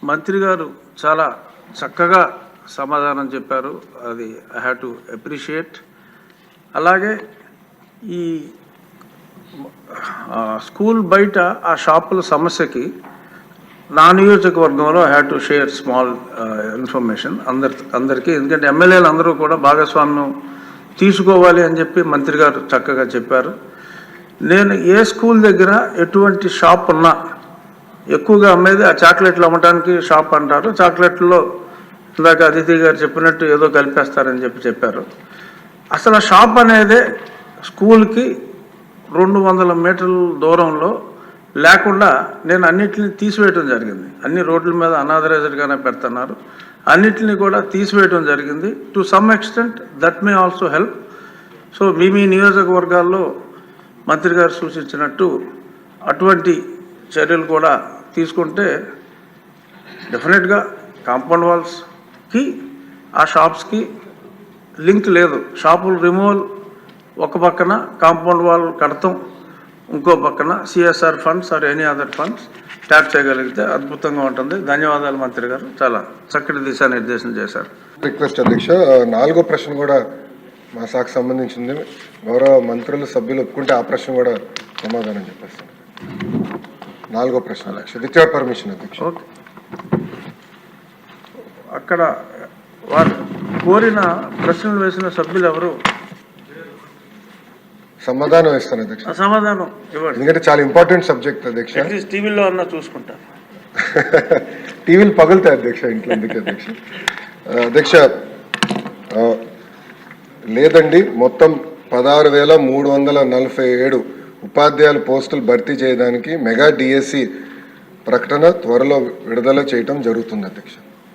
మంత్రి గారు చాలా చక్కగా సమాధానం చెప్పారు. అది ఐ హ్యావ్ టు అప్రిషియేట్. అలాగే ఈ స్కూల్ బయట ఆ షాపుల సమస్యకి నా నియోజకవర్గంలో I have to share small information అందరికీ. ఎందుకంటే ఎమ్మెల్యేలు అందరూ కూడా భాగస్వామ్యం తీసుకోవాలి అని చెప్పి మంత్రి గారు చక్కగా చెప్పారు. నేను ఏ స్కూల్ దగ్గర ఎటువంటి షాప్ ఉన్నా ఎక్కువగా అమ్మేది ఆ చాక్లెట్లు అమ్మటానికి షాప్ అంటారు. చాక్లెట్లో ఇందాక అతిథి గారు చెప్పినట్టు ఏదో కలిపేస్తారని చెప్పారు. అసలు ఆ షాప్ అనేదే స్కూల్కి 200 మీటర్ల దూరంలో లేకుండా నేను అన్నిటిని తీసివేయటం జరిగింది. అన్ని రోడ్ల మీద అనాథరైజ్డ్గానే పెడుతున్నారు. అన్నిటిని కూడా తీసివేయటం జరిగింది. To some extent that may also help. So మీ నియోజకవర్గాల్లో మంత్రి గారు సూచించినట్టు అటువంటి చర్యలు కూడా తీసుకుంటే డెఫినెట్గా కాంపౌండ్ వాల్స్కి ఆ షాప్స్కి లింక్ లేదు. షాపులు రిమూవల్ ఒక పక్కన, కాంపౌండ్ వాల్ కడతాం ఇంకో పక్కన, CSR funds or any other funds tap చేయగలిగితే అద్భుతంగా ఉంటుంది. ధన్యవాదాలు మంత్రి గారు, చాలా చక్కటి దిశానిర్దేశం చేశారు. రిక్వెస్ట్ అధ్యక్ష, 4వ ప్రశ్న కూడా మా శాఖకు సంబంధించింది. గౌరవ మంత్రులు సభ్యులు ఒప్పుకుంటే ఆ ప్రశ్న కూడా సమాధానం చెప్పేస్తాను. 4వ ప్రశ్న అధ్యక్ష, విత్ యువర్ పర్మిషన్ అధ్యక్ష. ఓకే, అక్కడ వారు కోరిన ప్రశ్నలు వేసిన సభ్యులు ఎవరు? సమాధానం ఇస్తాను అధ్యక్ష. సమాధానం ఇవ్వండి, ఎందుకంటే చాలా ఇంపార్టెంట్ సబ్జెక్ట్ అధ్యక్ష. టీవీలో అన్నా చూసుకుంటారు. టీవీలు పగులుతాయి అధ్యక్ష ఇంట్లో. ఎందుకు అధ్యక్ష? అధ్యక్ష లేదండి, మొత్తం 16,347 ఉపాధ్యాయుల పోస్టులు భర్తీ చేయడానికి మెగా డిఎస్సి ప్రకటన త్వరలో విడుదల చేయటం జరుగుతుంది అధ్యక్ష.